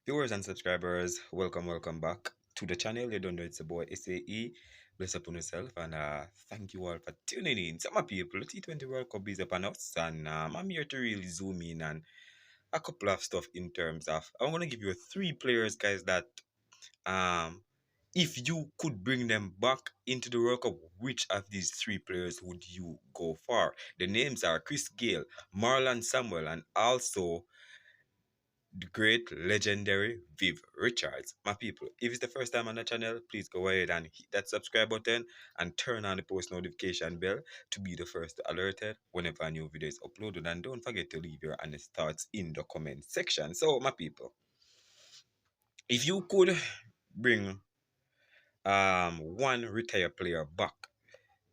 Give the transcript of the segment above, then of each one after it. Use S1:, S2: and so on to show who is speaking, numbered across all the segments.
S1: Viewers and subscribers, welcome back to the channel. You don't know it's a boy SAE. Bless upon yourself and thank you all for tuning in. Some of people, the T20 World Cup is upon us, and I'm here to really zoom in and a couple of stuff in terms of I'm gonna give you three players, guys, that um if you could bring them back into the World Cup, which of these three players would you go for? The names are Chris Gale, Marlon Samuel, and also the great legendary Viv Richards. My people, if it's the first time on the channel, please go ahead and hit that subscribe button and turn on the post notification bell to be the first to alerted whenever a new video is uploaded. And don't forget to leave your honest thoughts in the comment section. So, my people, if you could bring one retired player back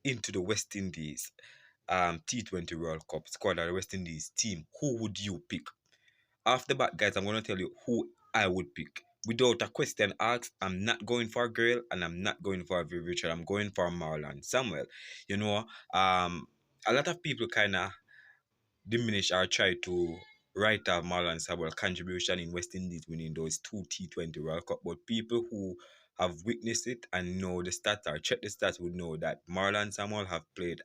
S1: into the West Indies T20 World Cup squad of the West Indies team, who would you pick? Off the bat, guys, I'm going to tell you who I would pick. Without a question asked, I'm not going for Grail and I'm not going for Viv Richard. I'm going for Marlon Samuel. You know, a lot of people kind of diminish or try to write off Marlon Samuel's contribution in West Indies winning those two T20 World Cup. But people who have witnessed it and know the stats or check the stats would know that Marlon Samuel have played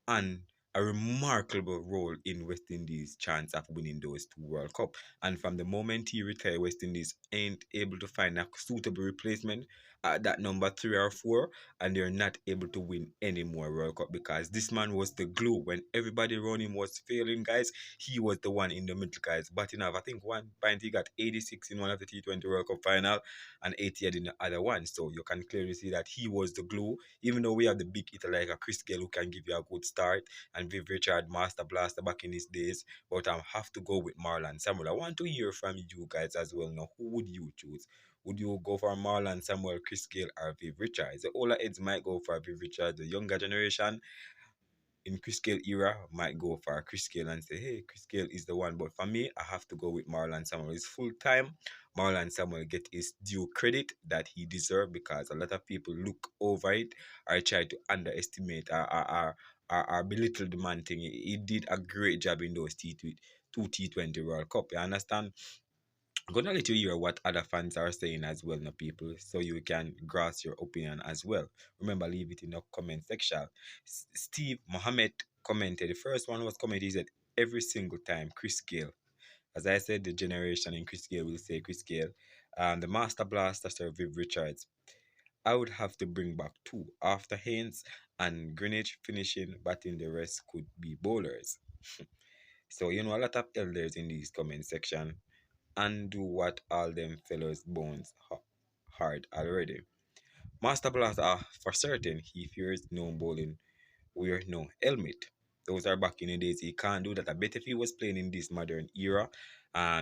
S1: and a remarkable role in West Indies' chance of winning those two World Cup. And from the moment he retired, West Indies ain't able to find a suitable replacement at that number 3 or 4, and they're not able to win any more World Cup because this man was the glue. When everybody around him was failing, guys, he was the one in the middle, guys. Batting off, I think one point he got 86 in one of the T20 World Cup final and 88 in the other one. So you can clearly see that he was the glue. Even though we have the big hitter like a Chris Gale who can give you a good start, and Viv Richard Master Blaster back in his days, but I have to go with Marlon Samuel. I want to hear from you guys as well now. Who would you choose? Would you go for Marlon Samuel, Chris Gale, or Viv Richards? The older heads might go for Viv Richards. The younger generation in Chris Gale era might go for Chris Gale and say, hey, Chris Gale is the one. But for me, I have to go with Marlon Samuel. It's full time. Marlon Samuel get his due credit that he deserves because a lot of people look over it or try to underestimate or belittle the man thing. He did a great job in those two T20 World Cup. You understand? I'm gonna let you hear what other fans are saying as well, now people, so you can grasp your opinion as well. Remember, leave it in the comment section. Steve Mohammed commented. The first one was commented. He said every single time Chris Gale. As I said, the generation in Chris Gale will say Chris Gale. The Master Blaster Sir Viv Richards. I would have to bring back two after Haynes and Greenwich finishing, but in the rest could be bowlers. So a lot of elders in this comment section and do what all them fellows bones hard already. Master Blaster, for certain, he fears no bowling, wear no helmet. Those are back in the days. He can't do that. I bet if he was playing in this modern era,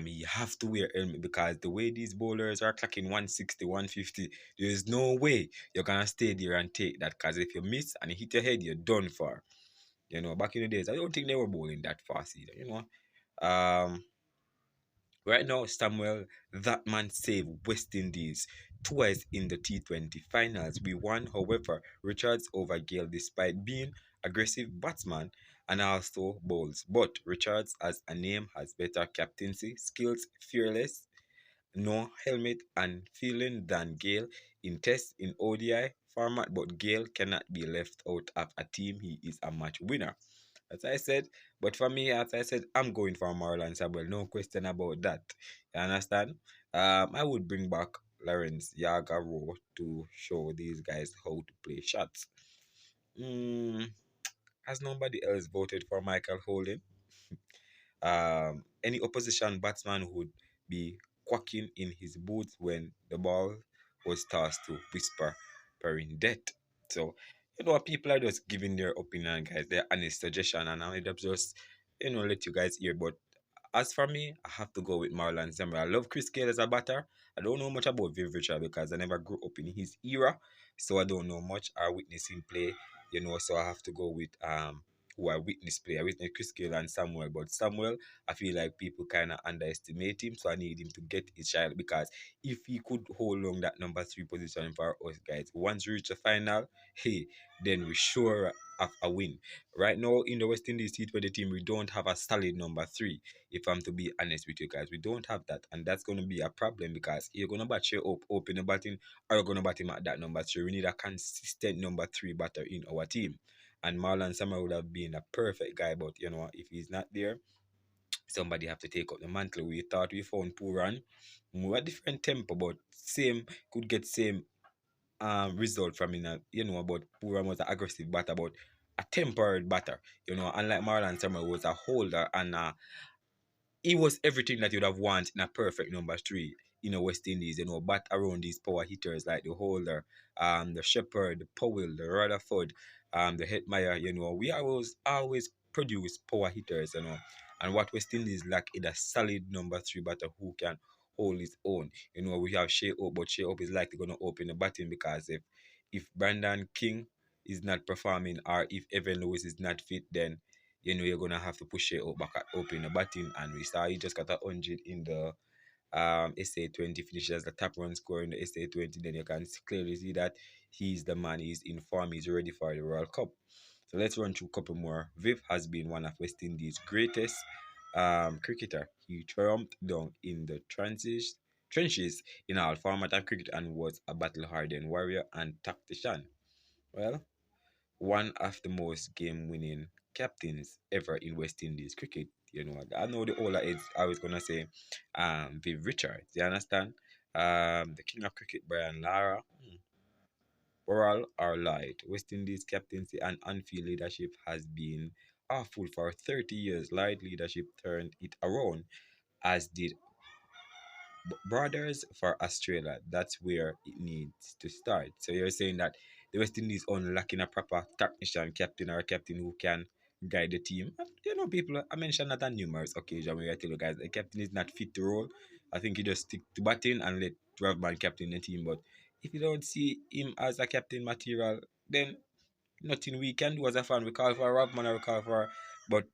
S1: he have to wear helmet because the way these bowlers are clocking 160, 150, there's no way you're gonna stay there and take that. Because if you miss and you hit your head, you're done for. Back in the days, I don't think they were bowling that fast either. Right now, Samuel, that man saved West Indies twice in the T20 finals. We won, however, Richards over Gale despite being aggressive batsman and also bowls. But Richards, as a name, has better captaincy skills, fearless, no helmet and feeling than Gale in Test in ODI format. But Gale cannot be left out of a team. He is a match winner. As I said, but for me, as I said, I'm going for Marlon Samuel. No question about that. You understand? I would bring back Lawrence Yaga Rowe to show these guys how to play shots. Mm, has nobody else voted for Michael Holding? Any opposition batsman would be quacking in his boots when the ball was tossed to whisper in death. So, people are just giving their opinion, guys, their honest suggestion, and I just, let you guys hear. But as for me, I have to go with Marlon Samuel. I love Chris Gale as a batter. I don't know much about Viv Richard because I never grew up in his era, so I don't know much. I witness him play, so I have to go with who I witnessed play. I witnessed Chris Gayle and Samuel, but Samuel, I feel like people kind of underestimate him, so I need him to get his shot because if he could hold on that number three position for us guys, once we reach the final, hey, then we sure have a win. Right now in the West Indies T20 team, we don't have a solid number three. If I'm to be honest with you guys, we don't have that, and that's going to be a problem because you're going to bat you up in the batting, or you're going to bat him at that number three. We need a consistent number three batter in our team. And Marlon Samuels would have been a perfect guy, but you know, if he's not there, somebody have to take up the mantle. We thought we found Puran, more different tempo, but same could get same result from in a, you know, but Puran was an aggressive batter, but a tempered batter, you know, unlike Marlon Samuels was a holder and he was everything that you'd have wanted in a perfect number three in a West Indies, you know, bat around these power hitters like the Holder, the Shepherd, the Powell, the Rutherford, the Hetmeyer, you know, we always produce power hitters, you know. And what West Indies lack is a solid number three batter who can hold his own. You know, we have Shea Up, but Shea Up is likely gonna open the batting because if Brandon King is not performing or if Evan Lewis is not fit, then you know you're gonna have to push it up back up in the batting, and we saw he just got 100 in the SA20, finished as the top run scorer in the SA20. Then you can clearly see that he's the man, he's in form, he's ready for the World Cup. So let's run through a couple more. Viv has been one of West Indies' greatest cricketer. He triumphed down in the trenches in all format of cricket and was a battle-hardened warrior and tactician. Well, one of the most game-winning captains ever in West Indies cricket. You know, I know the older is always gonna say, Viv Richards. You understand? The king of cricket, Brian Lara. Oral or light. West Indies captaincy and on-field leadership has been awful for 30 years. Light leadership turned it around, as did brothers for Australia. That's where it needs to start. So you're saying that the West Indies only lacking a proper technician captain or a captain who can guide the team. And, you know, people, I mentioned that on numerous occasions where I tell you guys the captain is not fit to roll. I think you just stick to batting and let 12-man captain the team. But if you don't see him as a captain material, then nothing we can do as a fan. We call for Robman or we call for, but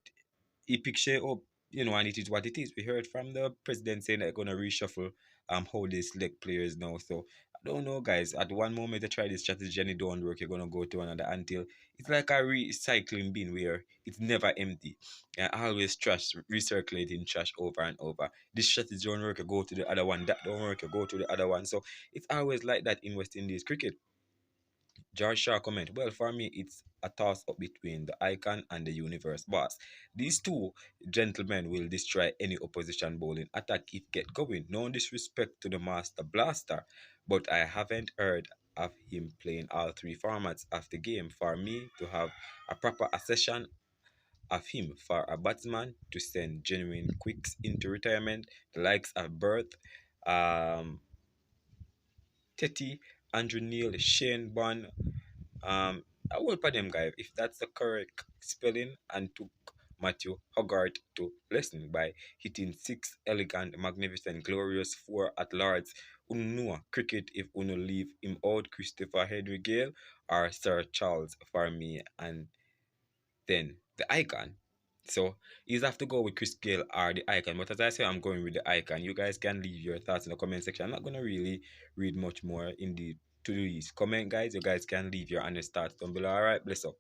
S1: he picked Shea up, you know, and it is what it is. We heard from the president saying they're gonna reshuffle how they select players now. So I don't know, guys. At one moment they try this strategy and it don't work, you're gonna go to another until it's like a recycling bin where it's never empty. And always trash, recirculating trash over and over. This strategy don't work, you go to the other one. That don't work, you go to the other one. So it's always like that in West Indies cricket. George Shaw comment, well, for me, it's a toss up between the icon and the universe boss. These two gentlemen will destroy any opposition bowling attack if get going. No disrespect to the master blaster, but I haven't heard of him playing all three formats of the game. For me to have a proper accession of him for a batsman to send genuine quicks into retirement, the likes of Birth, um, Teddy, Andrew Neil, Shane Bond, I will for them guys if that's the correct spelling, and took Matthew Hogarth to lesson by hitting six elegant, magnificent, glorious four at Lords. Uno cricket if Uno leave him out, Christopher Henry Gale or Sir Charles for me, and then the icon. So you have to go with Chris Gale or the icon. But as I say, I'm going with the icon. You guys can leave your thoughts in the comment section. I'm not gonna really read much more in the to these comment, guys. You guys can leave your honest thoughts down below. All right, bless up.